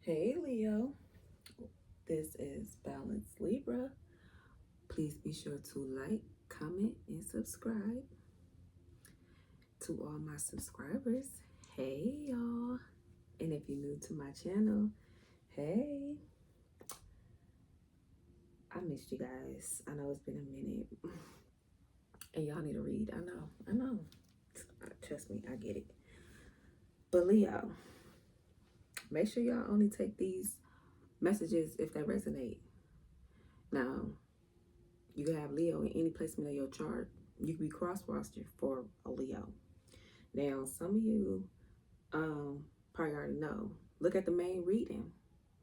Hey Leo, this is Balance Libra. Please be sure to like, comment, and subscribe. To all my subscribers, hey y'all. And if you're new to my channel, hey. I missed you guys. I know it's been a minute. And y'all need to read. I know. Trust me, I get it. But Leo, make sure y'all only take these messages if they resonate. Now, you can have Leo in any placement of your chart. You can be cross-rostered for a Leo. Now, some of you probably already know. Look at the main reading,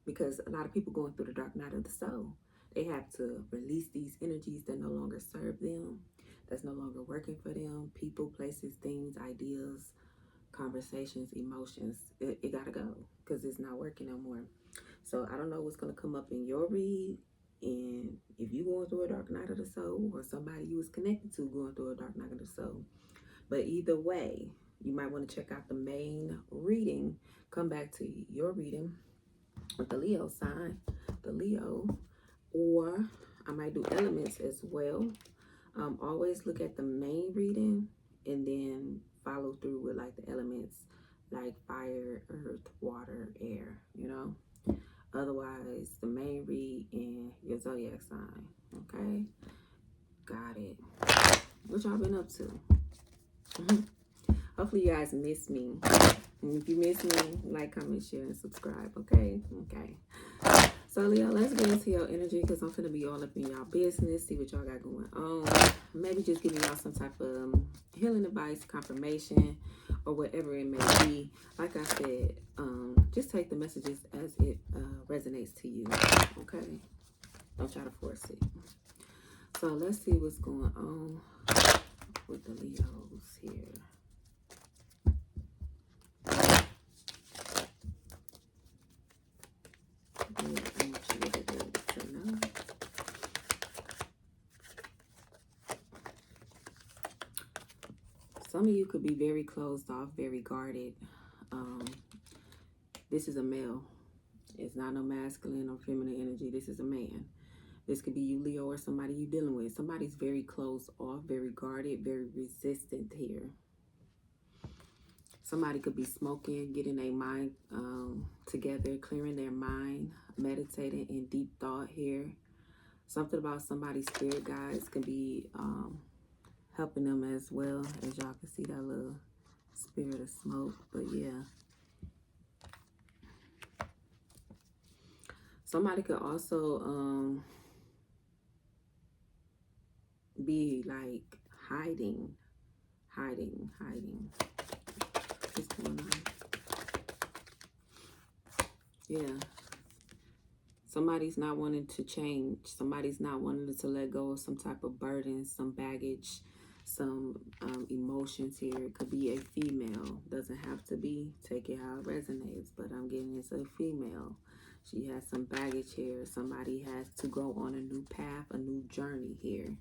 because a lot of people going through the dark night of the soul. They have to release these energies that no longer serve them, that's no longer working for them. People, places, things, ideas, conversations, emotions. It gotta go because it's not working no more. So I don't know what's gonna come up in your read, and if you going through a dark night of the soul, or somebody you was connected to going through a dark night of the soul. But either way, you might want to check out the main reading. Come back to your reading with the Leo sign, the Leo, or I might do elements as well. Always look at the main reading and then follow through with like the elements, like fire, earth, water, air, you know. Otherwise, the main read and your zodiac sign. Okay, got it. What y'all been up to? Hopefully you guys miss me. And if you miss me, like, comment, share, and subscribe. Okay. So Leo, let's get into your energy, because I'm gonna be all up in y'all business, see what y'all got going on. Maybe just giving y'all some type of healing advice, confirmation, or whatever it may be. Like I said, just take the messages as it resonates to you. Okay, don't try to force it. So let's see what's going on with the Leos here. Some of you could be very closed off, very guarded. This is a male. It's not no masculine or feminine energy. This is a man. This could be you, Leo, or somebody you dealing with. Somebody's very closed off, very guarded, very resistant here. Somebody could be smoking, getting their mind together, clearing their mind, meditating in deep thought here. Something about somebody's spirit guides can be helping them as well. As y'all can see that little spirit of smoke. But yeah. Somebody could also be like hiding. What's going on? Yeah. Somebody's not wanting to change. Somebody's not wanting to let go of some type of burden, some baggage, some emotions here. It could be a female. Doesn't have to be. Take it how it resonates. But I'm getting it's a female. She has some baggage here. Somebody has to go on a new path, a new journey here.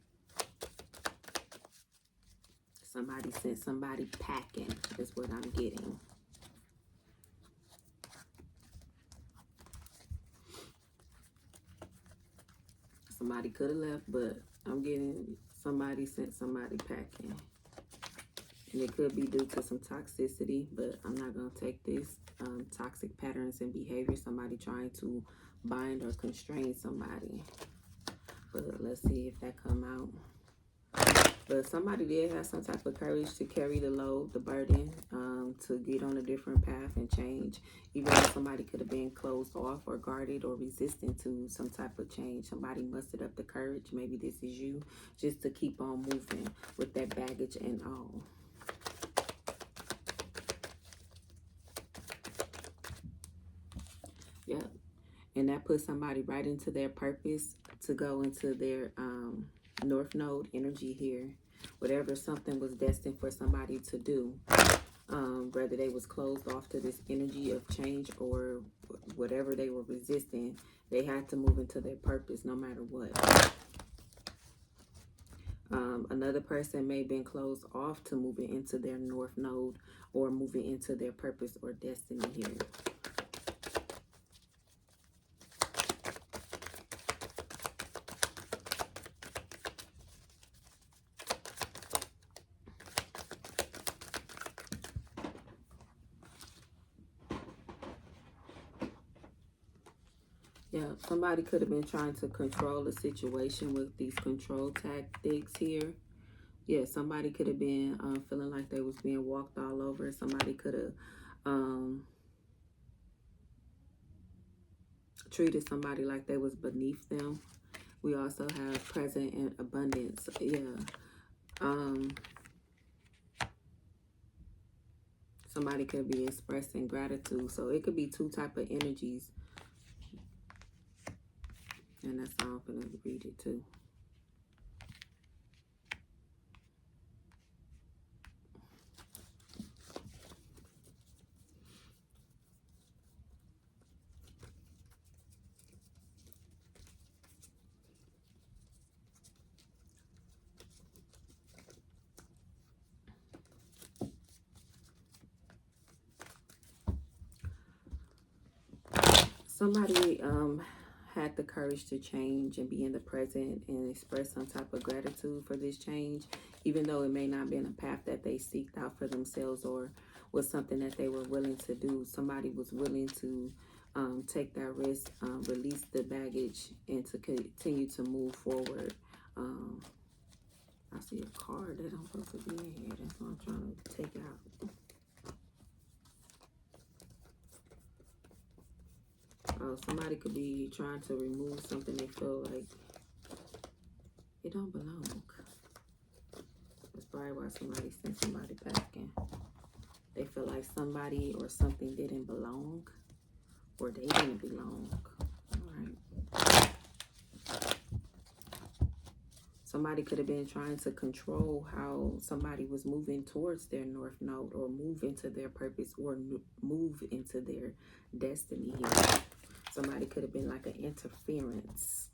Somebody sent somebody packing is what I'm getting. Somebody could have left, but I'm getting somebody sent somebody packing. And it could be due to some toxicity, but I'm not going to take this. Toxic patterns and behavior. Somebody trying to bind or constrain somebody. But let's see if that come out. But somebody did have some type of courage to carry the load, the burden, to get on a different path and change. Even though somebody could have been closed off or guarded or resistant to some type of change. Somebody mustered up the courage, maybe this is you, just to keep on moving with that baggage and all. Yep. And that puts somebody right into their purpose to go into their North Node energy here. Whatever something was destined for somebody to do, whether they was closed off to this energy of change or whatever they were resisting, they had to move into their purpose no matter what. Another person may have been closed off to moving into their North Node or moving into their purpose or destiny here. Yeah, somebody could have been trying to control the situation with these control tactics here. Yeah, somebody could have been feeling like they was being walked all over. Somebody could have treated somebody like they was beneath them. We also have present and abundance. Yeah. Somebody could be expressing gratitude. So it could be two type of energies. And that's how I'm going to read it too. Somebody had the courage to change and be in the present and express some type of gratitude for this change, even though it may not be in a path that they seeked out for themselves or was something that they were willing to do. Somebody was willing to take that risk, release the baggage, and to continue to move forward. I see a card that I'm supposed to be in here. That's what I'm trying to take out. Somebody could be trying to remove something they feel like it don't belong. That's probably why somebody sent somebody packing. They feel like somebody or something didn't belong, or they didn't belong. All right. Somebody could have been trying to control how somebody was moving towards their north node, or move into their purpose, or move into their destiny here. Somebody could have been like an interference.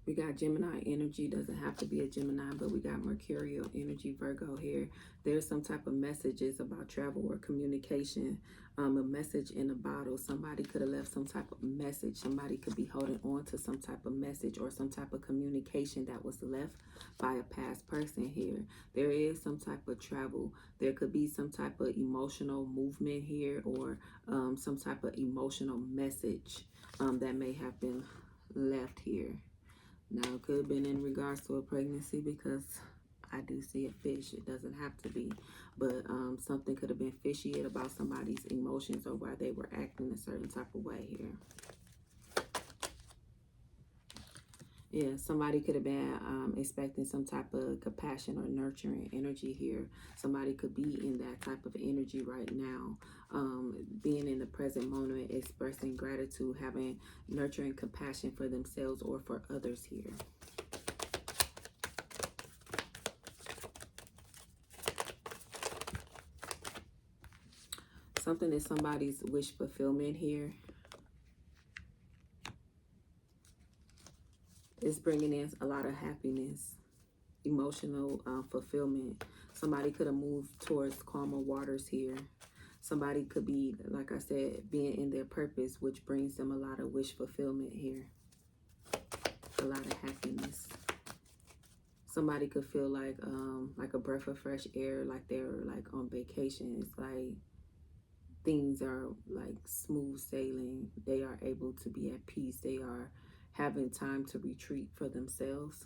We got Gemini energy. Doesn't have to be a Gemini, but we got Mercurial energy, Virgo here. There's some type of messages about travel or communication. A message in a bottle. Somebody could have left some type of message. Somebody could be holding on to some type of message or some type of communication that was left by a past person here. There is some type of travel. There could be some type of emotional movement here, or some type of emotional message that may have been left here. Now, it could have been in regards to a pregnancy, because I do see a fish. It doesn't have to be. But something could have been fishy about somebody's emotions or why they were acting a certain type of way here. Yeah, somebody could have been expecting some type of compassion or nurturing energy here. Somebody could be in that type of energy right now. Being in the present moment, expressing gratitude, having nurturing compassion for themselves or for others here. Something is somebody's wish fulfillment here. It's bringing in a lot of happiness, emotional fulfillment. Somebody could have moved towards calmer waters here. Somebody could be, like I said, being in their purpose, which brings them a lot of wish fulfillment here. A lot of happiness. Somebody could feel like a breath of fresh air, like they're like on vacation. It's like things are like smooth sailing. They are able to be at peace. They are having time to retreat for themselves.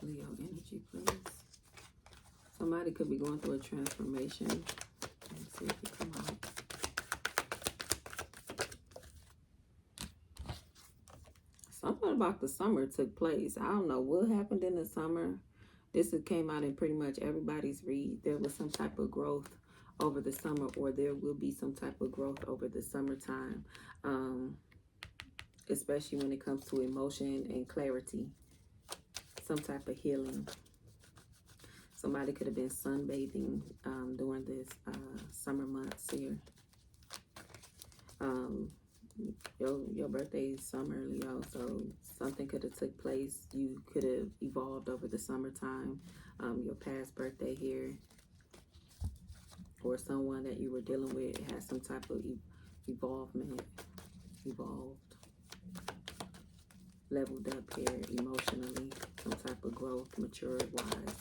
Leo energy, please. Somebody could be going through a transformation. Let's see if it come out. Something about the summer took place. I don't know what happened in the summer. This came out in pretty much everybody's read. There was some type of growth over the summer, or there will be some type of growth over the summertime, especially when it comes to emotion and clarity. Some type of healing. Somebody could have been sunbathing during this summer months here. Your birthday is summer, Leo, so something could have took place. You could have evolved over the summertime. Your past birthday here, or someone that you were dealing with had some type of evolvement, evolved, leveled up here emotionally, some type of growth, matured wise.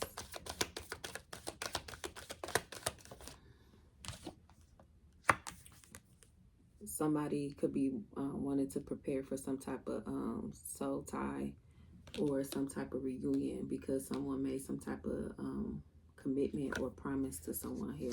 Somebody could be wanting to prepare for some type of soul tie or some type of reunion because someone made some type of commitment or promise to someone here.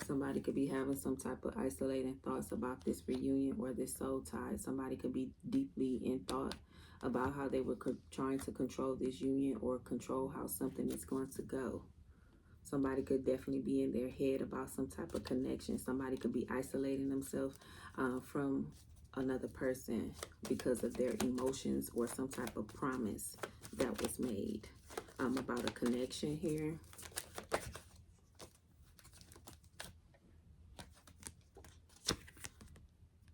Somebody could be having some type of isolating thoughts about this reunion or this soul tie. Somebody could be deeply in thought about how they were trying to control this union or control how something is going to go. Somebody could definitely be in their head about some type of connection. Somebody could be isolating themselves from another person because of their emotions or some type of promise that was made about a connection here.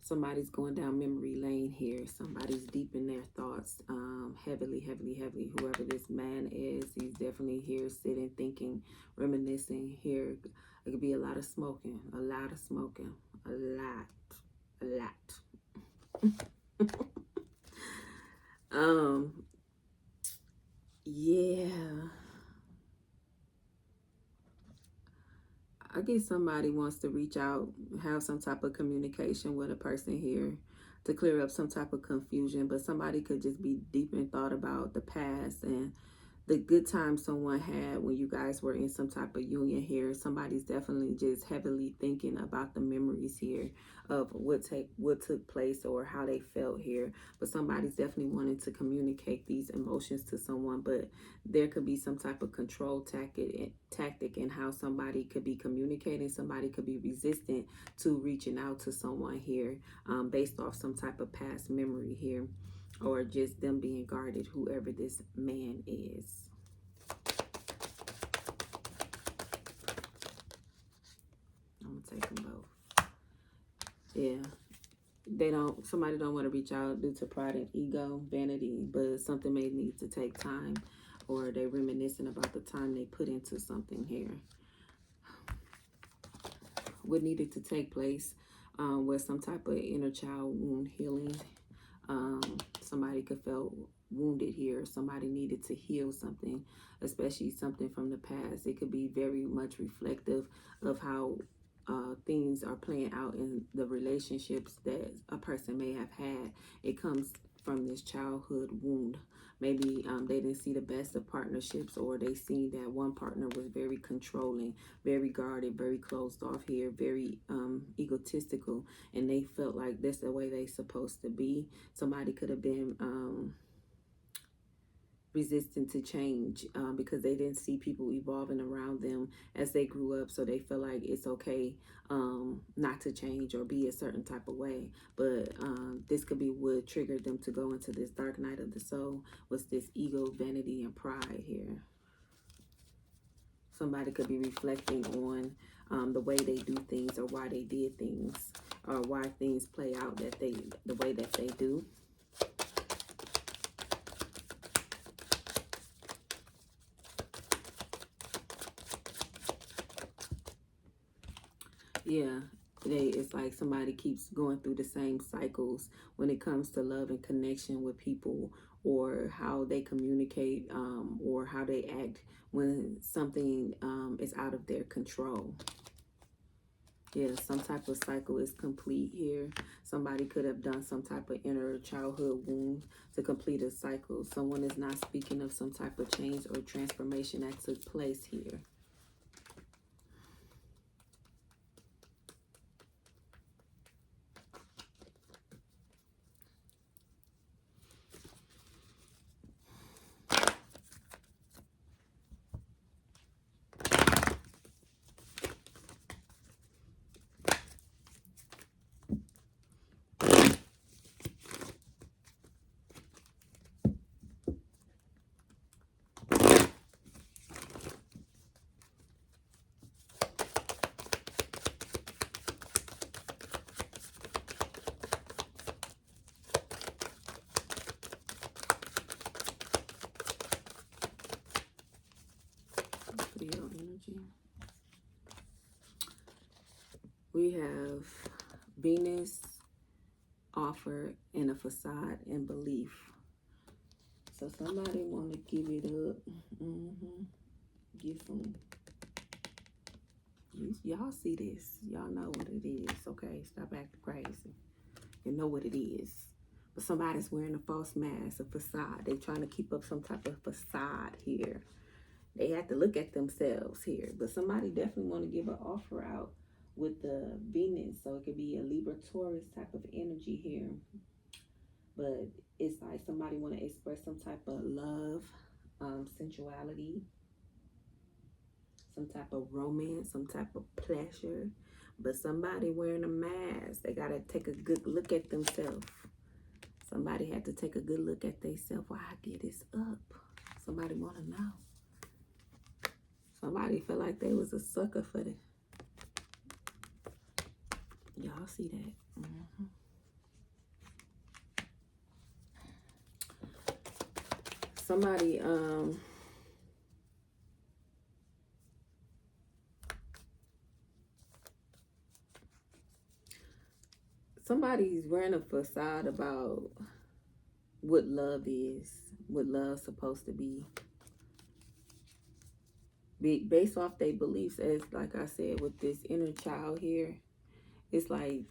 Somebody's going down memory lane here. Somebody's deep in their thoughts, heavily. Whoever this man is, he's definitely here sitting, thinking, reminiscing here. It could be a lot of smoking, a lot. Yeah. I guess somebody wants to reach out, have some type of communication with a person here to clear up some type of confusion, but somebody could just be deep in thought about the past and the good time someone had when you guys were in some type of union here. Somebody's definitely just heavily thinking about the memories here of what took place or how they felt here. But somebody's definitely wanting to communicate these emotions to someone, but there could be some type of control tactic in how somebody could be communicating. Somebody could be resistant to reaching out to someone here based off some type of past memory here, or just them being guarded, whoever this man is. I'm gonna take them both. Yeah, somebody don't want to reach out due to pride and ego, vanity, but something may need to take time, or they reminiscing about the time they put into something here. What needed to take place was some type of inner child wound healing. Somebody could feel wounded here. Somebody needed to heal something, especially something from the past. It could be very much reflective of how things are playing out in the relationships that a person may have had. It comes from this childhood wound. Maybe they didn't see the best of partnerships, or they seen that one partner was very controlling, very guarded, very closed off here, very egotistical, and they felt like that's the way they supposed to be. Somebody could have been resistant to change because they didn't see people evolving around them as they grew up, so they feel like it's okay not to change or be a certain type of way. But this could be what triggered them to go into this dark night of the soul, was this ego, vanity, and pride here. Somebody could be reflecting on the way they do things, or why they did things, or why things play out the way that they do. Yeah, it's like somebody keeps going through the same cycles when it comes to love and connection with people, or how they communicate, or how they act when something is out of their control. Yeah, some type of cycle is complete here. Somebody could have done some type of inner childhood wound to complete a cycle. Someone is not speaking of some type of change or transformation that took place here. Leo energy. We have Venus, offer, and a facade and belief. So somebody want to give it up. Get some. Y'all see this. Y'all know what it is. Okay, stop acting crazy. You know what it is. But somebody's wearing a false mask, a facade. They're trying to keep up some type of facade here. They have to look at themselves here. But somebody definitely want to give an offer out with the Venus. So it could be a Libra Taurus type of energy here. But it's like somebody want to express some type of love, sensuality, some type of romance, some type of pleasure. But somebody wearing a mask, they got to take a good look at themselves. Somebody had to take a good look at themselves. Why I get this up? Somebody want to know. Somebody felt like they was a sucker for it. Y'all see that? Somebody, somebody's wearing a facade about what love is, what love's supposed to be. Based off their beliefs, as like I said, with this inner child here, it's like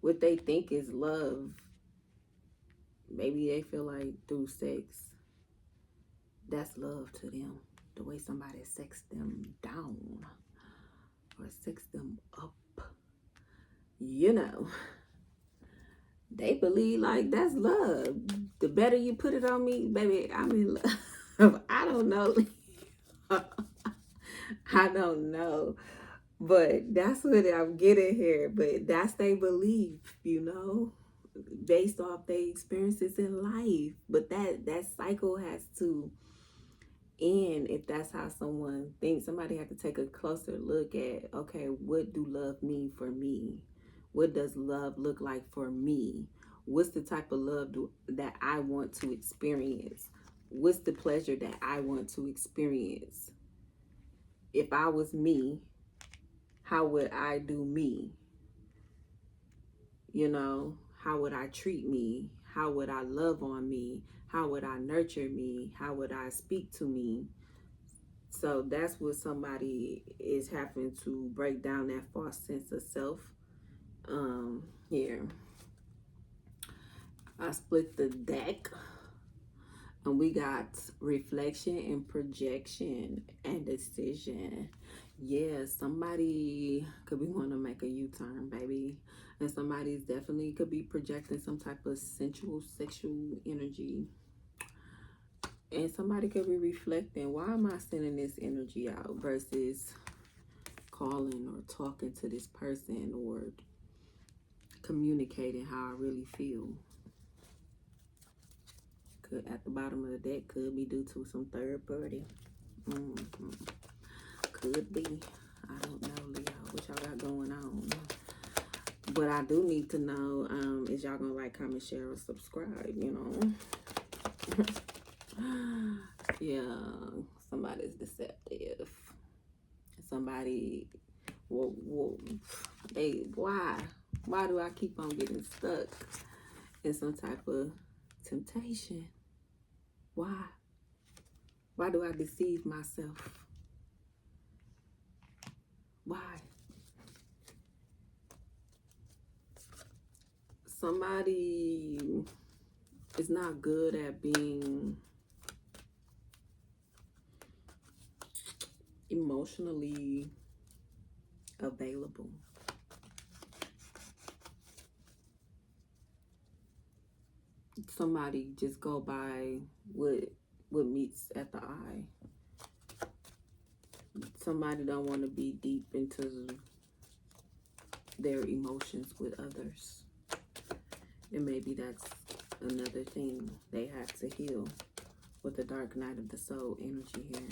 what they think is love, maybe they feel like through sex, that's love to them. The way somebody sex them down or sex them up, you know, they believe like that's love. The better you put it on me, baby, I'm in love. I don't know. I don't know. But that's what I'm getting here. But that's their belief, you know, based off their experiences in life. But that cycle has to end if that's how someone thinks. Somebody have to take a closer look at, okay, what do love mean for me? What does love look like for me? What's the type of love that I want to experience? What's the pleasure that I want to experience? If I was me, how would I do me? You know, how would I treat me? How would I love on me? How would I nurture me? How would I speak to me? So that's what somebody is having to break down, that false sense of self. Here, I split the deck. And we got reflection and projection and decision. Yeah, somebody could be wanting to make a U-turn, baby. And somebody's definitely could be projecting some type of sensual, sexual energy. And somebody could be reflecting, why am I sending this energy out versus calling or talking to this person or communicating how I really feel. At the bottom of the deck could be due to some third party. Could be. I don't know, Leo, what y'all got going on. But I do need to know, is y'all gonna like, comment, share, or subscribe, you know? Yeah, somebody's deceptive. Somebody, why do I keep on getting stuck in some type of temptation? Why? Why do I deceive myself? Why? Somebody is not good at being emotionally available. Somebody just go by what meets at the eye. Somebody don't want to be deep into their emotions with others. And maybe that's another thing they have to heal with the dark night of the soul energy here.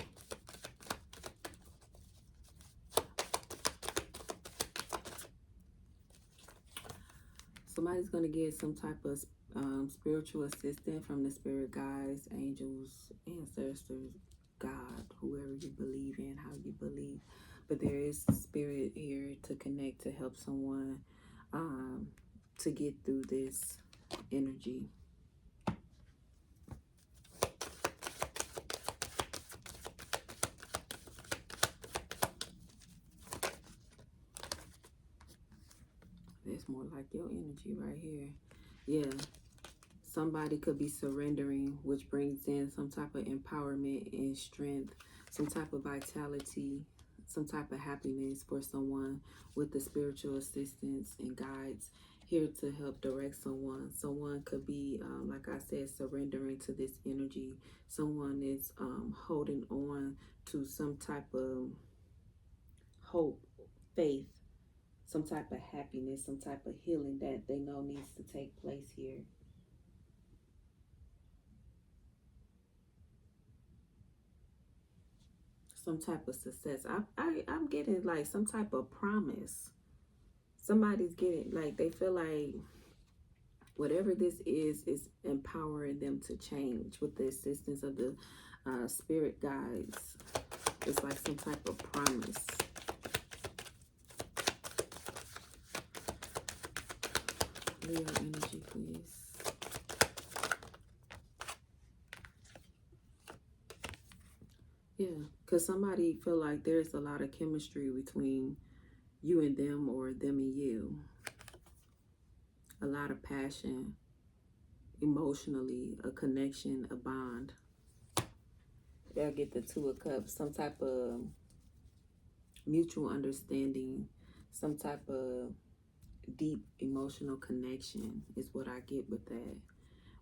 Somebody's going to get some type of spiritual assistance from the spirit guides, angels, ancestors, God, whoever you believe in, how you believe. But there is spirit here to connect, to help someone to get through this energy. It's more like your energy right here. Yeah. Somebody could be surrendering, which brings in some type of empowerment and strength, some type of vitality, some type of happiness for someone with the spiritual assistance and guides here to help direct someone. Someone could be, like I said, surrendering to this energy. Someone is holding on to some type of hope, faith, some type of happiness, some type of healing that they know needs to take place here. Some type of success. I'm getting like some type of promise. Somebody's getting like, they feel like whatever this is empowering them to change with the assistance of the spirit guides. It's like some type of promise. Leo energy, please. Yeah, because somebody feel like there's a lot of chemistry between you and them, or them and you. A lot of passion, emotionally, a connection, a bond. They'll get the Two of Cups, some type of mutual understanding, some type of deep emotional connection is what I get with that,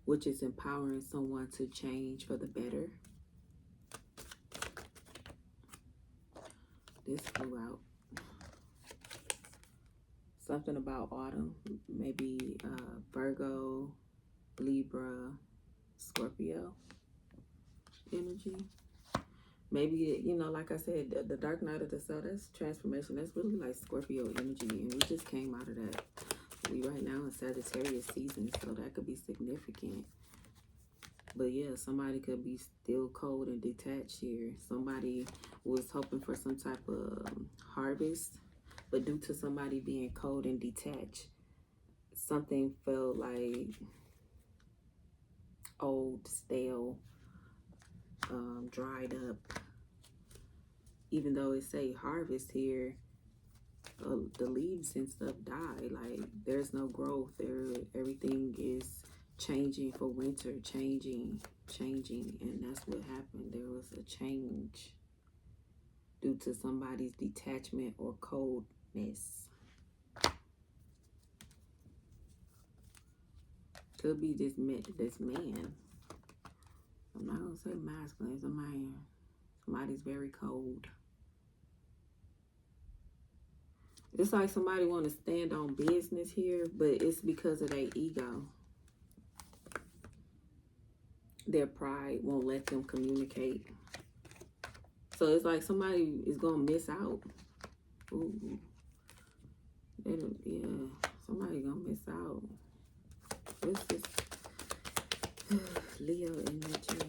which is empowering someone to change for the better. This flew out. Something about autumn, maybe Virgo, Libra, Scorpio energy. Maybe, you know, like I said, the dark night of the soul, that's transformation. That's really like Scorpio energy, and we just came out of that. We right now in Sagittarius season, so that could be significant. But yeah, somebody could be still cold and detached here. Somebody was hoping for some type of harvest, but due to somebody being cold and detached, something felt like old, stale, dried up. Even though it say harvest here, the leaves and stuff die. Like, there's no growth there. Everything is changing for winter, changing, and that's what happened. There was a change due to somebody's detachment or coldness. Could be this man. I'm not gonna say masculine. It's a man. Somebody's very cold. It's like somebody want to stand on business here, but it's because of their ego. Their pride won't let them communicate. So it's like somebody is going to miss out. Ooh. Yeah, somebody going to miss out. What's this? Leo energy.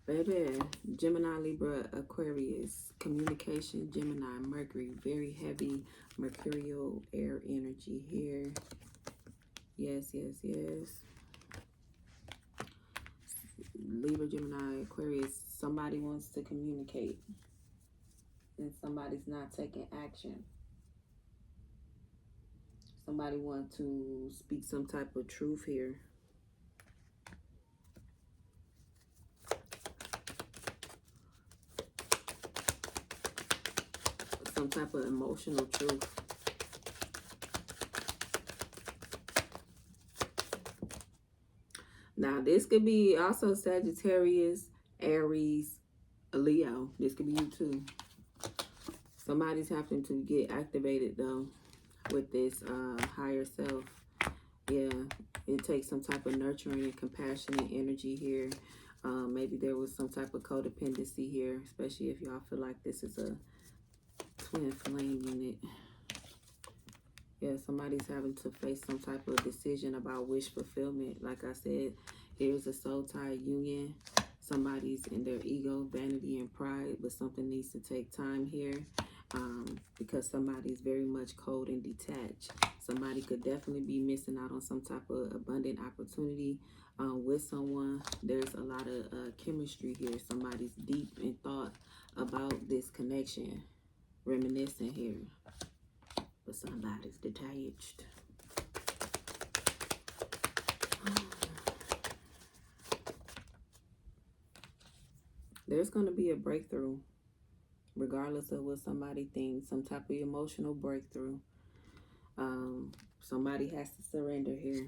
Baby, Gemini, Libra, Aquarius, communication, Gemini, Mercury, very heavy mercurial air energy here. Yes, yes, yes. Libra, Gemini, Aquarius, somebody wants to communicate and somebody's not taking action. Somebody wants to speak some type of truth here. Some type of emotional truth. Now, this could be also Sagittarius, Aries, Leo. This could be you too. Somebody's having to get activated though with this higher self. Yeah, it takes some type of nurturing and compassionate energy here. Maybe there was some type of codependency here, especially if y'all feel like this is a twin flame unit. Yeah, somebody's having to face some type of decision about wish fulfillment. Like I said, here's a soul tie union. Somebody's in their ego, vanity, and pride, but something needs to take time here, because somebody's very much cold and detached. Somebody could definitely be missing out on some type of abundant opportunity with someone. There's a lot of chemistry here. Somebody's deep in thought about this connection, reminiscing here, but somebody's detached. There's going to be a breakthrough, regardless of what somebody thinks, some type of emotional breakthrough. Somebody has to surrender here.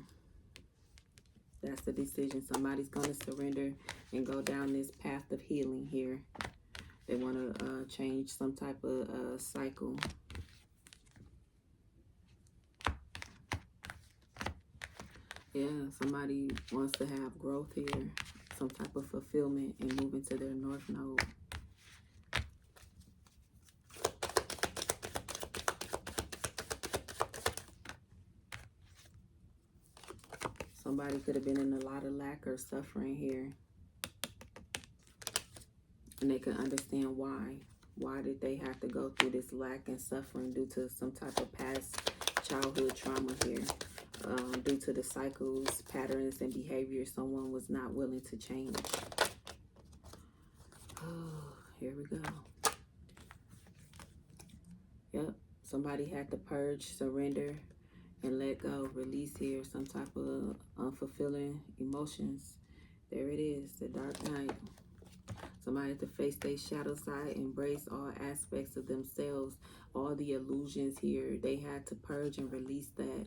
That's the decision. Somebody's going to surrender and go down this path of healing here. They want to change some type of cycle. Yeah, somebody wants to have growth here, some type of fulfillment, and move into their north node. Somebody could have been in a lot of lack or suffering here. And they can understand why. Why did they have to go through this lack and suffering due to some type of past childhood trauma here? Due to the cycles, patterns, and behaviors someone was not willing to change. Oh, here we go. Yep. Somebody had to purge, surrender, and let go. Release here some type of unfulfilling emotions. There it is, the dark night. Somebody had to face their shadow side, embrace all aspects of themselves, all the illusions here. They had to purge and release that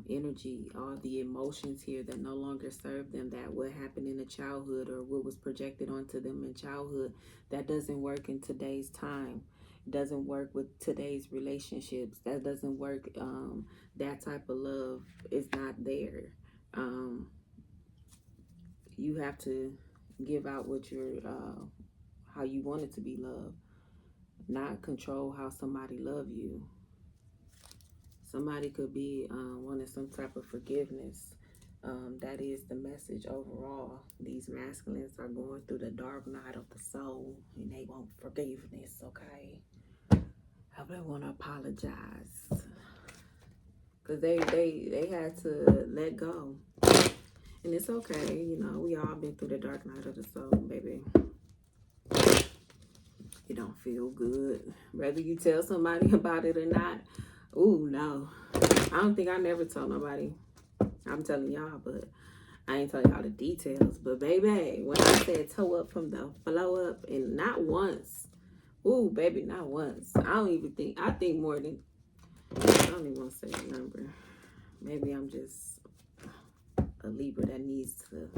energy, all the emotions here that no longer serve them, that what happened in the childhood or what was projected onto them in childhood. That doesn't work in today's time. It doesn't work with today's relationships. That doesn't work. That type of love is not there. You have to give out what you're, how you want it to be loved, not control how somebody love you. Somebody could be wanting some type of forgiveness. That is the message overall. These masculines are going through the dark night of the soul, and they want forgiveness. Okay, they want to apologize because they had to let go. And it's okay, you know, we all been through the dark night of the soul, baby. It don't feel good. Whether you tell somebody about it or not. Ooh, no. I don't think I never told nobody. I'm telling y'all, but I ain't telling y'all the details. But baby, when I said toe up from the blow up, and not once. Ooh, baby, not once. I think more than, I don't even want to say a number. Maybe I'm just a Libra that needs to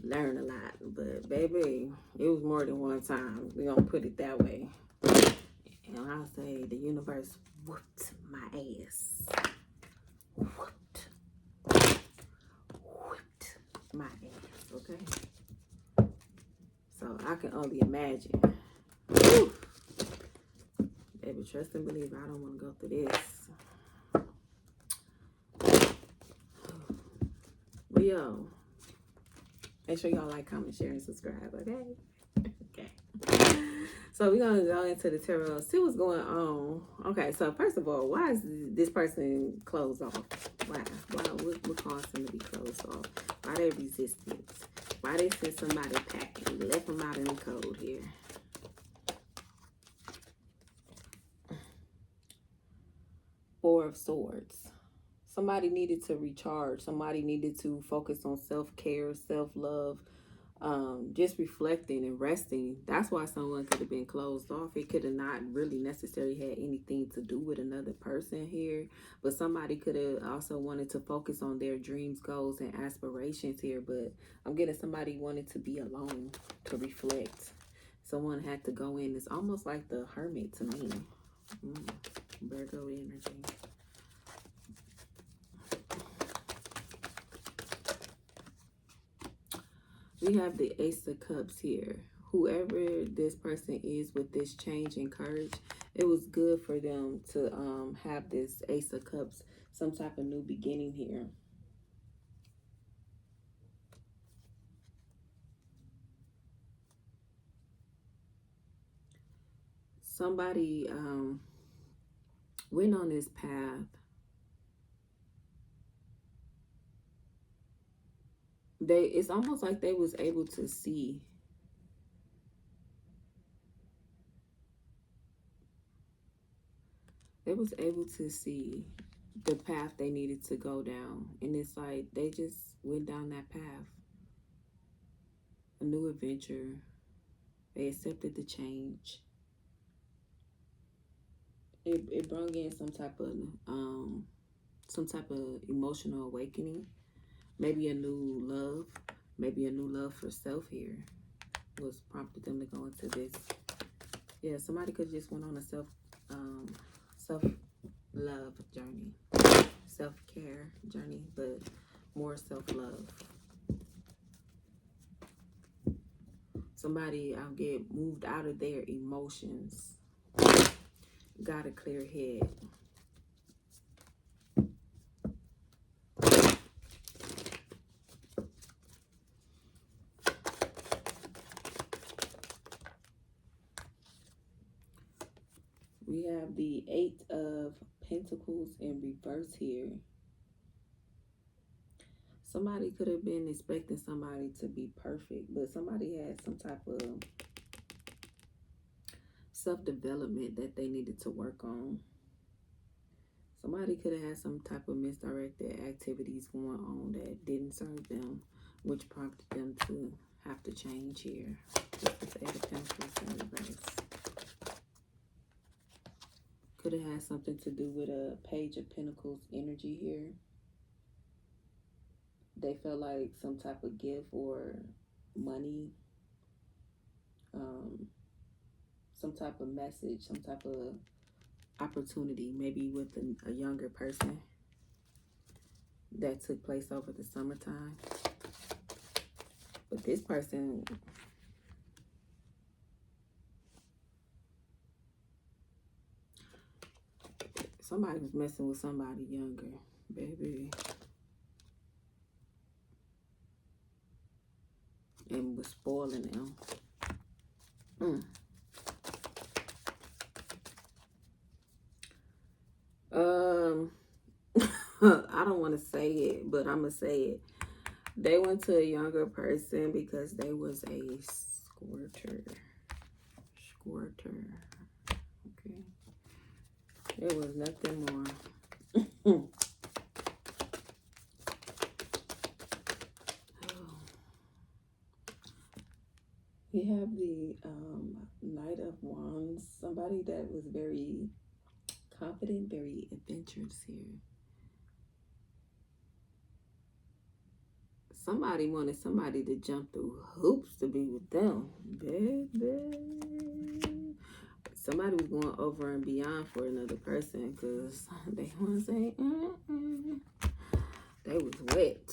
learn a lot. But baby, it was more than one time. We gonna put it that way. And I'll say the universe whooped my ass. Whooped my ass, okay? So I can only imagine. Whew. Baby, trust and believe. I don't want to go through this. Leo. Make sure y'all like, comment, share, and subscribe, okay? Okay. So we're going to go into the tarot, see what's going on. Okay, so first of all, why is this person closed off? Why? What caused them to be closed off? Why they resistant? Why they sent somebody packing? Left them out in the cold here. Four of Swords. Somebody needed to recharge. Somebody needed to focus on self-care, self-love, just reflecting and resting. That's why someone could have been closed off. It could have not really necessarily had anything to do with another person here, but somebody could have also wanted to focus on their dreams, goals, and aspirations here. But I'm getting somebody wanted to be alone, to reflect. Someone had to go in. It's almost like the Hermit to me. Virgo energy. We have the Ace of Cups here. Whoever this person is with this change and courage, It was good for them to have this Ace of Cups, some type of new beginning here. Somebody went on this path. It's almost like they was able to see. They was able to see the path they needed to go down. And it's like they just went down that path. A new adventure. They accepted the change. It brought in some type of emotional awakening. Maybe a new love. Maybe a new love for self here was prompted them to go into this. Yeah, somebody could just went on a self love journey, self care journey, but more self love. Somebody get moved out of their emotions. Got a clear head. We have the Eight of Pentacles in reverse here. Somebody could have been expecting somebody to be perfect, but somebody had some type of self-development that they needed to work on. Somebody could have had some type of misdirected activities going on that didn't serve them, which prompted them to have to change here. This is Eight of Pentacles in reverse. Could have had something to do with a Page of Pentacles energy here. They felt like some type of gift or money, some type of message, some type of opportunity, maybe with a younger person that took place over the summertime. But this person, somebody was messing with somebody younger, baby. And was spoiling them. I don't want to say it, but I'm going to say it. They went to a younger person because they was a squirter. Okay. There was nothing more. We have the Knight of Wands. Somebody that was very confident, very adventurous here. Somebody wanted somebody to jump through hoops to be with them. Baby. Somebody was going over and beyond for another person because they want to say, they was wet.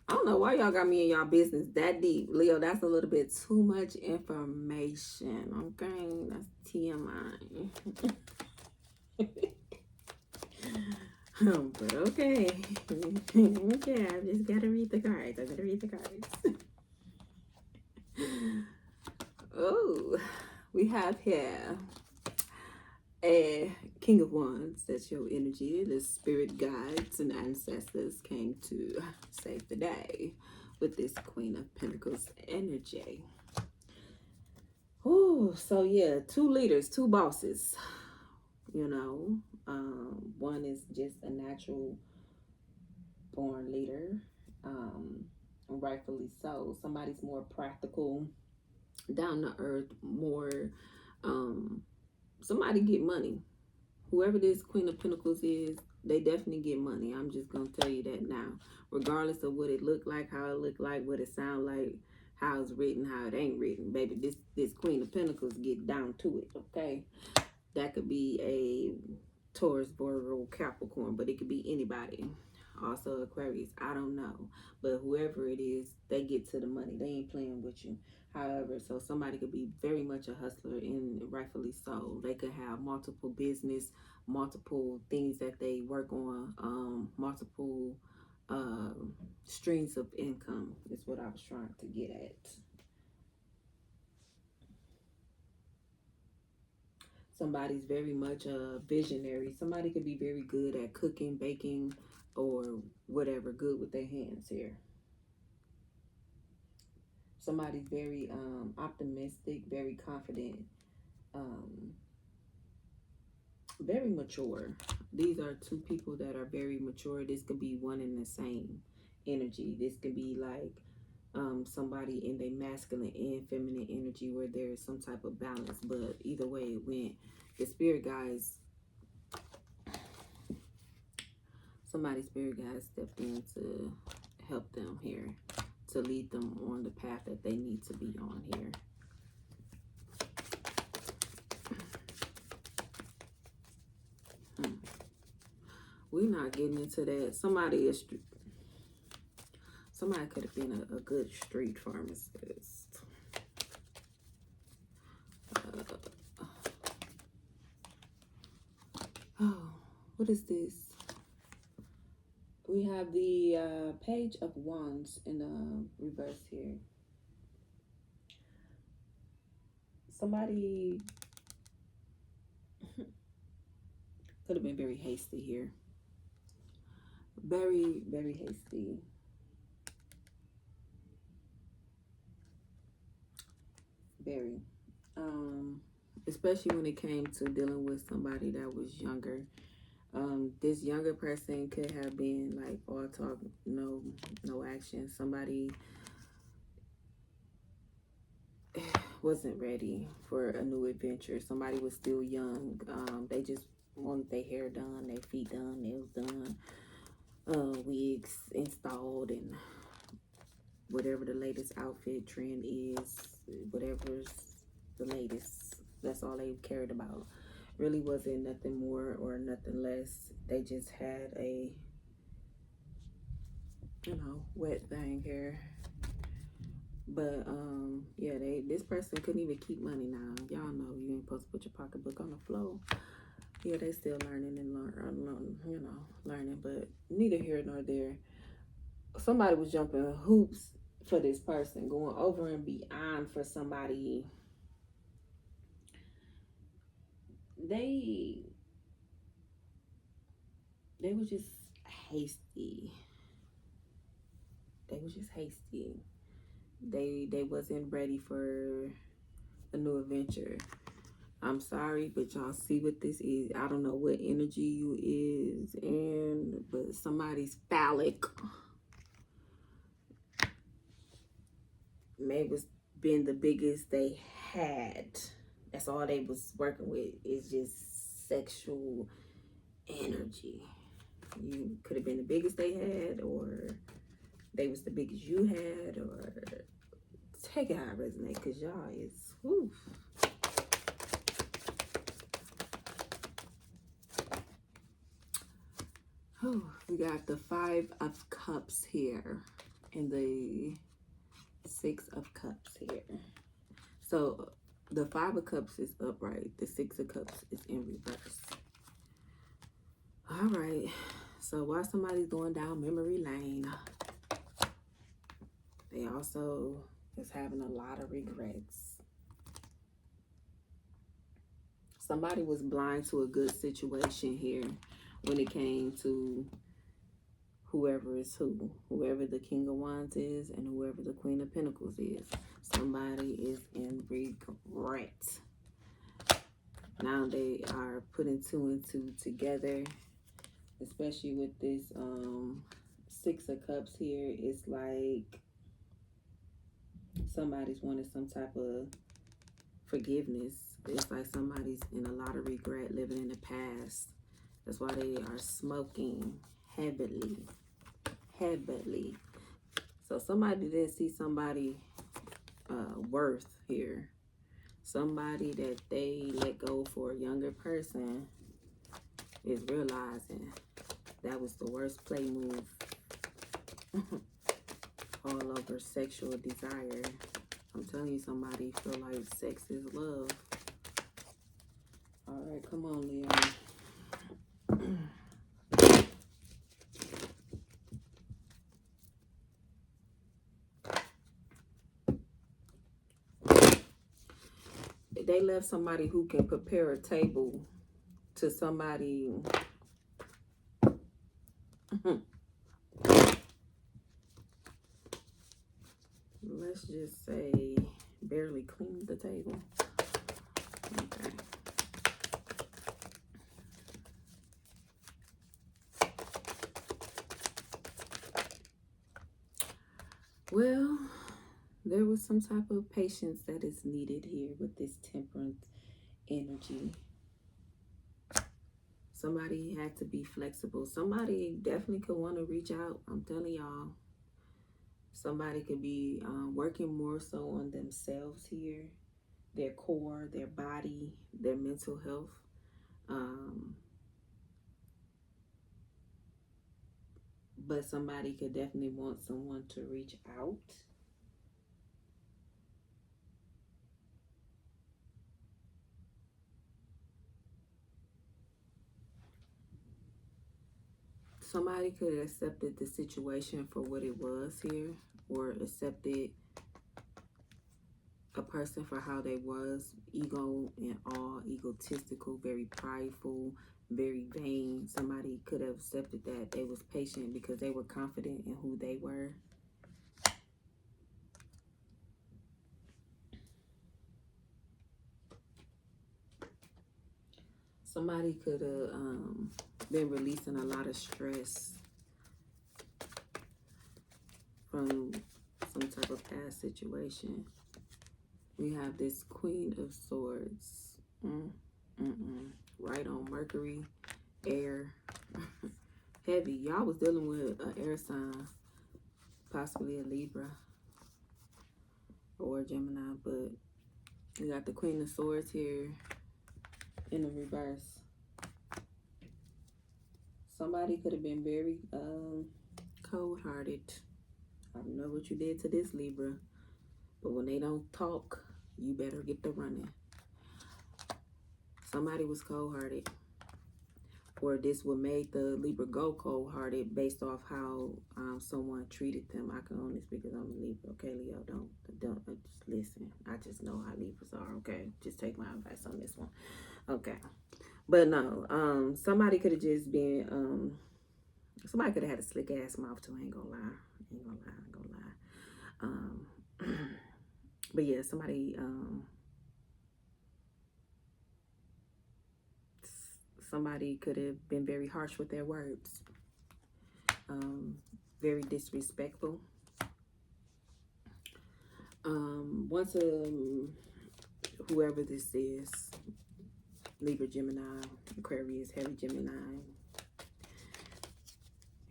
I don't know why y'all got me in y'all business that deep. Leo, that's a little bit too much information. Okay, that's TMI. But okay. Okay, I just gotta read the cards. Oh, we have here a King of Wands. That's your energy. The spirit guides and ancestors came to save the day with this Queen of Pentacles energy. Oh, so yeah, two leaders, two bosses. You know, one is just a natural born leader, rightfully so. Somebody's more practical, down to earth, more. Somebody get money. Whoever this Queen of Pentacles is, they definitely get money. I'm just gonna tell you that now, regardless of what it looked like, how it looked like, what it sound like, how it's written, how it ain't written, baby. This Queen of Pentacles get down to it. Okay, that could be a Taurus, Virgo, Capricorn, but it could be anybody. Also Aquarius, I don't know, but whoever it is, they get to the money. They ain't playing with you. However, so somebody could be very much a hustler, and rightfully so. They could have multiple business, multiple things that they work on, multiple streams of income is what I was trying to get at. Somebody's very much a visionary. Somebody could be very good at cooking, baking, or whatever, good with their hands here. Somebody's very optimistic, very confident, um, very mature. These are two people that are very mature. This could be one and the same energy. This could be like somebody in their masculine and feminine energy where there's some type of balance. But either way it went, the spirit guys, somebody's spirit guys stepped in to help them here, to lead them on the path that they need to be on here. We're not getting into that. Somebody could have been a good street pharmacist. Oh, what is this? We have the Page of Wands in reverse here. Somebody could have been very hasty here. Very, very hasty. Very. Especially when it came to dealing with somebody that was younger. This younger person could have been like all talk, no action. Somebody wasn't ready for a new adventure. Somebody was still young. They just wanted their hair done, their feet done, nails done, wigs installed, and whatever the latest outfit trend is, whatever's the latest, that's all they cared about. Really wasn't nothing more or nothing less. They just had a, wet thing here. But yeah, this person couldn't even keep money now. Y'all know you ain't supposed to put your pocketbook on the floor. Yeah, they still learning and learning, but neither here nor there. Somebody was jumping hoops for this person, going over and beyond for somebody. They were just hasty. They wasn't ready for a new adventure. I'm sorry, but y'all see what this is. I don't know what energy you is in, but somebody's phallic may was been the biggest they had. That's all they was working with, is just sexual energy. You could have been the biggest they had, or they was the biggest you had, or take it how it resonate, because y'all is, whew. Oh, we got the 5 of Cups here and the 6 of Cups here. So the 5 of Cups is upright. The 6 of Cups is in reverse. All right. So while somebody's going down memory lane, they also is having a lot of regrets. Somebody was blind to a good situation here when it came to whoever is whoever the King of Wands is and whoever the Queen of Pentacles is. Somebody is in regret. Now they are putting 2 and 2 together, especially with this 6 of Cups here. It's like somebody's wanted some type of forgiveness. It's like somebody's in a lot of regret, living in the past. That's why they are smoking heavily. So somebody didn't see somebody worth here. Somebody that they let go for a younger person is realizing that was the worst play move. All over sexual desire. I'm telling you, somebody feel like sex is love. All right, come on, Leo. They left somebody who can prepare a table to somebody. Let's just say barely cleaned the table. Okay. Well, there was some type of patience that is needed here with this temperance energy. Somebody had to be flexible. Somebody definitely could want to reach out. I'm telling y'all. Somebody could be working more so on themselves here, their core, their body, their mental health. But somebody could definitely want someone to reach out. Somebody could have accepted the situation for what it was here, or accepted a person for how they was, ego and all, egotistical, very prideful, very vain. Somebody could have accepted that they was patient because they were confident in who they were. Somebody could have been releasing a lot of stress from some type of past situation. We have this Queen of Swords. Right on Mercury, air. Heavy. Y'all was dealing with an air sign, possibly a Libra or a Gemini, but we got the Queen of Swords here in the reverse. Somebody could have been very cold-hearted. I don't know what you did to this Libra, but when they don't talk, you better get to running. Somebody was cold-hearted, or this what made the Libra go cold-hearted based off how someone treated them. I can only speak because I'm a Libra. Okay, Leo, don't just listen. I just know how Libras are. Okay, just take my advice on this one. Okay, but no, somebody could have just been somebody could have had a slick ass mouth too. I ain't gonna lie. But yeah, somebody could have been very harsh with their words, very disrespectful. Once whoever this is, Libra, Gemini, Aquarius, heavy Gemini,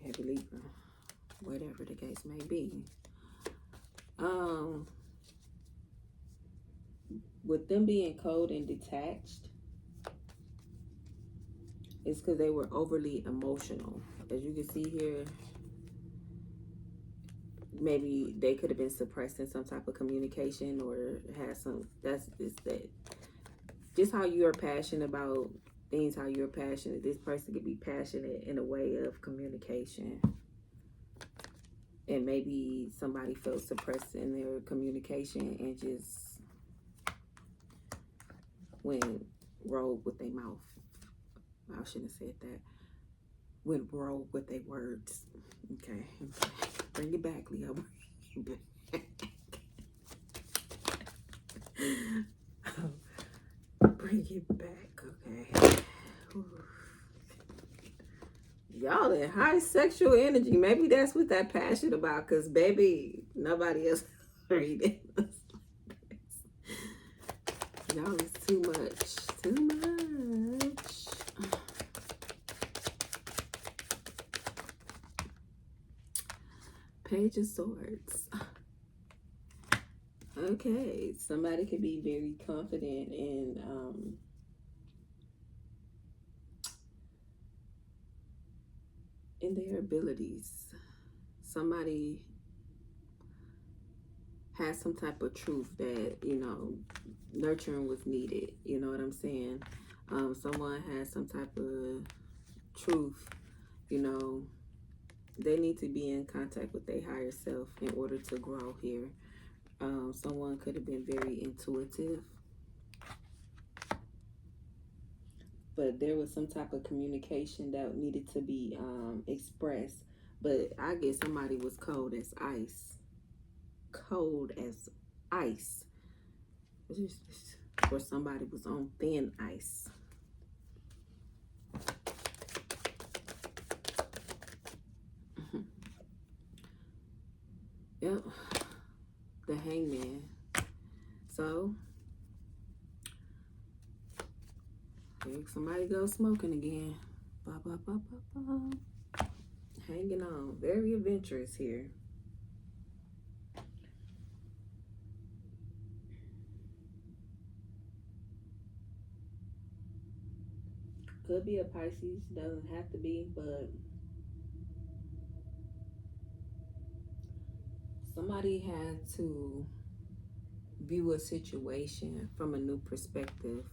heavy Libra, whatever the case may be. With them being cold and detached, it's because they were overly emotional. As you can see here, maybe they could have been suppressing some type of communication or had some, that's just how you're passionate about things, how you're passionate. This person could be passionate in a way of communication. And maybe somebody felt suppressed in their communication and just went rogue with their mouth. I shouldn't have said that. Went rogue with their words. Okay. Bring it back, Leo. Bring it back, okay. Y'all in high sexual energy. Maybe that's what that passionate about, because baby, nobody else reading us like this. Y'all is too much. Too much. Page of Swords. Okay, somebody could be very confident in their abilities. Somebody had some type of truth that, you know, nurturing was needed. You know what I'm saying? Someone has some type of truth, you know, they need to be in contact with their higher self in order to grow here. Someone could have been very intuitive, but there was some type of communication that needed to be expressed. But I guess somebody was cold as ice. Cold as ice. Or somebody was on thin ice. Yep. The Hangman. So, here somebody goes smoking again. Ba, ba, ba, ba, ba. Hanging on. Very adventurous here. Could be a Pisces, doesn't have to be, but somebody had to view a situation from a new perspective.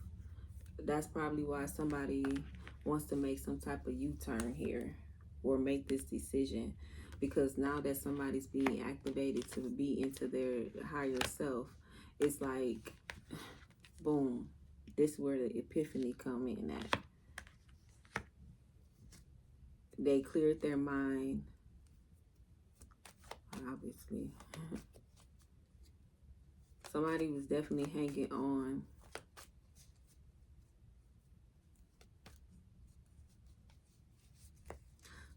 That's probably why somebody wants to make some type of U-turn here or make this decision, because now that somebody's being activated to be into their higher self, it's like, boom, this is where the epiphany come in at. They cleared their mind, obviously. Somebody was definitely hanging on.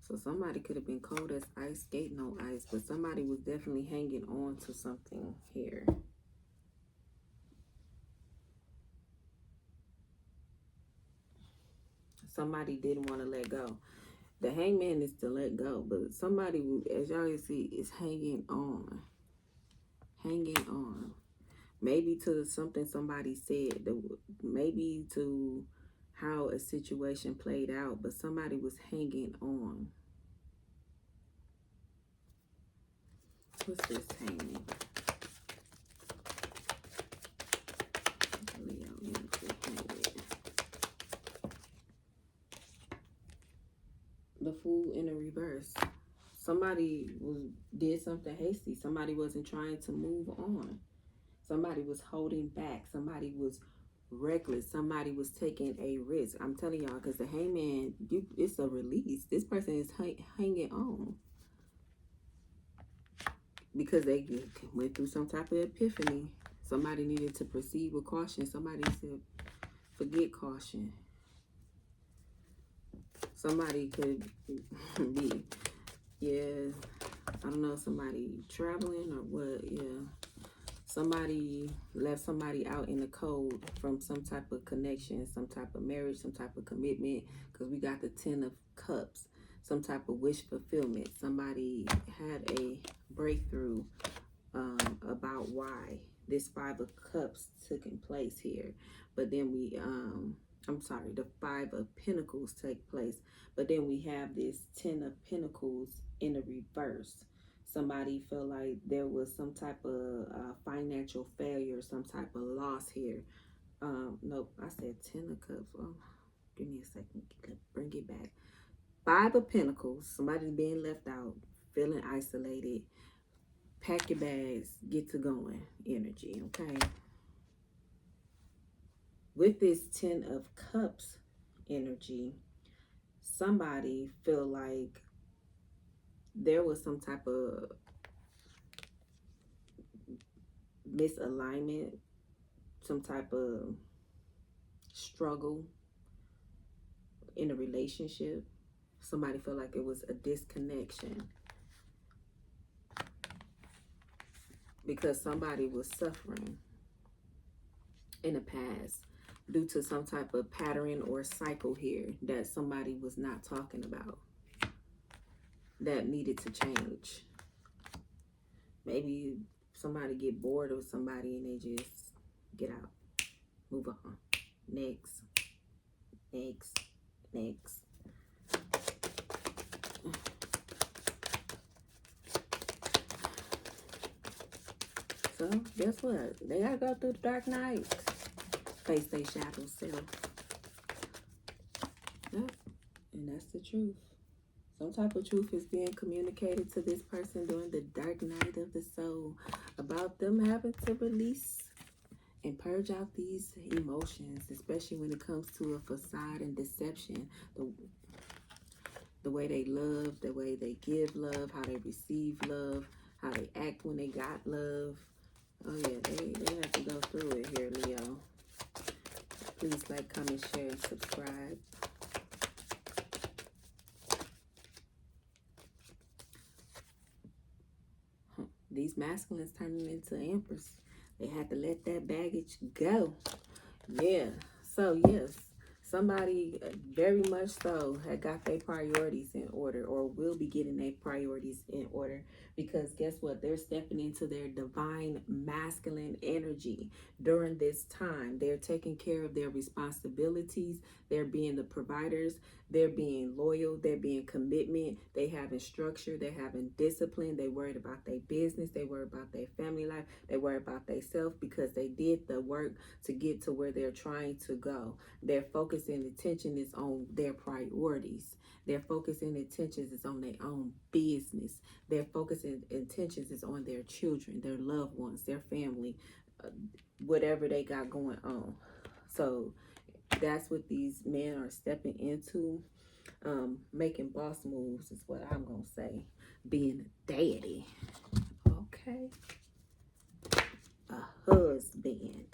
So somebody could have been cold as ice, skating on ice, but somebody was definitely hanging on to something here. Somebody didn't want to let go. The Hangman is to let go, but somebody, as y'all can see, is hanging on. Hanging on. Maybe to something somebody said, maybe to how a situation played out, but somebody was hanging on. What's this Hangman? The Fool in a reverse. Somebody did something hasty. Somebody wasn't trying to move on. Somebody was holding back. Somebody was reckless. Somebody was taking a risk. I'm telling y'all, because the Hangman, it's a release. This person is hanging on because they went through some type of epiphany. Somebody needed to proceed with caution. Somebody said, forget caution. Somebody could be, yeah, I don't know, somebody traveling or what, yeah. Somebody left somebody out in the cold from some type of connection, some type of marriage, some type of commitment, because we got the 10 of Cups, some type of wish fulfillment. Somebody had a breakthrough about why this 5 of Cups took in place here. But then we, I'm sorry, the 5 of Pentacles take place. But then we have this 10 of Pentacles in a reverse. Somebody felt like there was some type of financial failure, some type of loss here. Nope, I said 10 of Cups. Oh, give me a second. Bring it back. 5 of Pentacles. Somebody's being left out, feeling isolated. Pack your bags, get to going energy, okay? With this 10 of Cups energy, somebody feel like there was some type of misalignment, some type of struggle in a relationship. Somebody felt like it was a disconnection because somebody was suffering in the past due to some type of pattern or cycle here that somebody was not talking about that needed to change. Maybe somebody get bored of somebody and they just get out, move on, next, next, next. So guess what? They gotta go through the dark night, face their shadow self. Yep. And that's the truth. Some type of truth is being communicated to this person during the dark night of the soul about them having to release and purge out these emotions, especially when it comes to a facade and deception. The way they love, the way they give love, how they receive love, how they act when they got love. Oh yeah, they have to go through it here, Leo. Please like, comment, share, and subscribe. These masculines turning into empress. They had to let that baggage go. Yeah. So yes, somebody very much so had got their priorities in order, or will be getting their priorities in order, because guess what? They're stepping into their divine masculine energy during this time. They're taking care of their responsibilities. They're being the providers. They're being loyal. They're being commitment. They having structure. They're having discipline. They worried about their business. They worried about their family life. They worried about themselves because they did the work to get to where they're trying to go. Their focus and attention is on their priorities. Their focus and attention is on their own business. Their focus and intentions is on their children, their loved ones, their family, whatever they got going on. So that's what these men are stepping into. Making boss moves is what I'm gonna say. Being a daddy. Okay. A husband.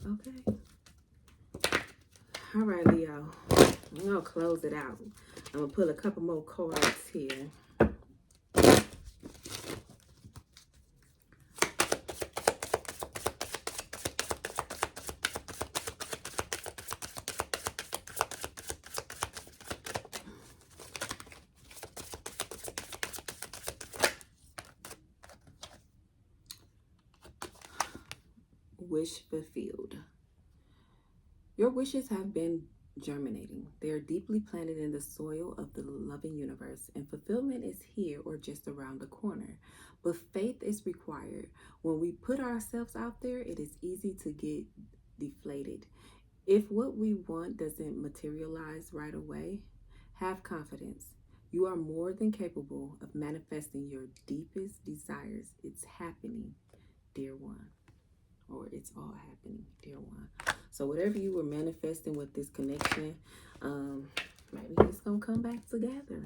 Okay. All right, Leo. I'm gonna close it out. I'm gonna pull a couple more cards here. Wish fulfilled. Your wishes have been germinating. They are deeply planted in the soil of the loving universe, and fulfillment is here or just around the corner. But faith is required. When we put ourselves out there, it is easy to get deflated. If what we want doesn't materialize right away, have confidence. You are more than capable of manifesting your deepest desires. It's happening, dear one. Or it's all happening, dear one. So whatever you were manifesting with this connection, maybe it's gonna come back together,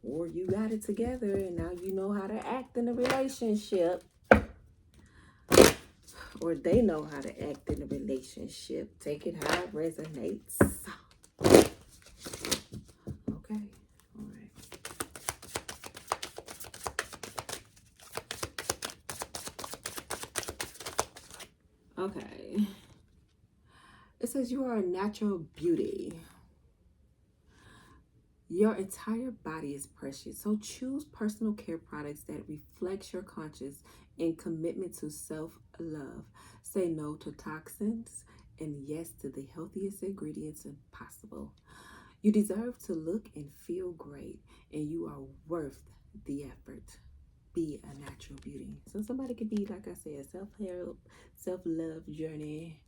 or you got it together and now you know how to act in a relationship, or they know how to act in a relationship. Take it how it resonates. Okay. All right. Okay. It says you are a natural beauty. Your entire body is precious. So choose personal care products that reflects your conscience and commitment to self-love. Say no to toxins and yes to the healthiest ingredients possible. You deserve to look and feel great, and you are worth the effort. Be a natural beauty. So somebody could be, like I said, self-help, self-love journey,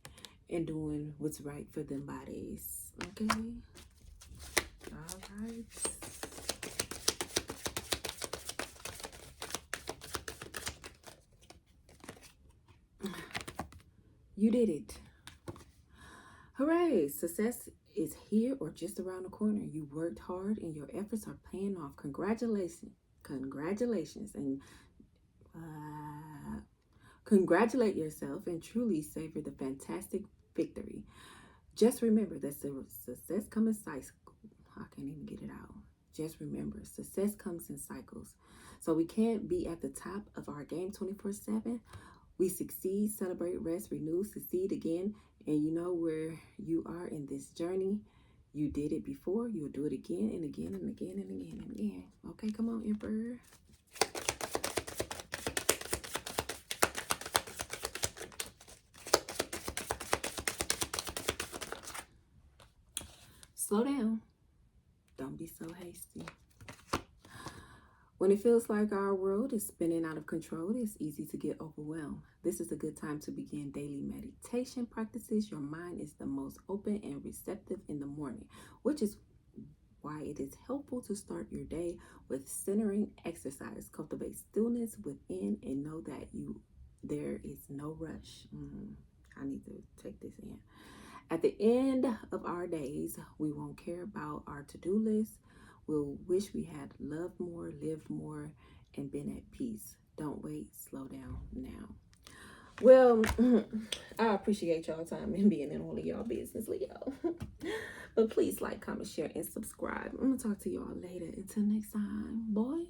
and doing what's right for them bodies. Okay? All right. You did it. Hooray! Success is here or just around the corner. You worked hard and your efforts are paying off. Congratulations. Congratulations. And congratulate yourself and truly savor the fantastic victory. Just remember that success comes in cycles. I can't even get it out. Just remember, success comes in cycles. So we can't be at the top of our game 24/7. We succeed, celebrate, rest, renew, succeed again. And you know where you are in this journey. You did it before. You'll do it again and again and again and again and again. Okay, come on, Emperor. Slow down. Don't be so hasty. When it feels like our world is spinning out of control, it's easy to get overwhelmed. This is a good time to begin daily meditation practices. Your mind is the most open and receptive in the morning, which is why it is helpful to start your day with centering exercise. Cultivate stillness within and know that there is no rush. I need to take this in. At the end of our days, we won't care about our to-do list. We'll wish we had loved more, lived more, and been at peace. Don't wait, slow down now. Well, I appreciate y'all time and being in all of y'all business, Leo. But please like, comment, share, and subscribe. I'm gonna talk to y'all later. Until next time, boy.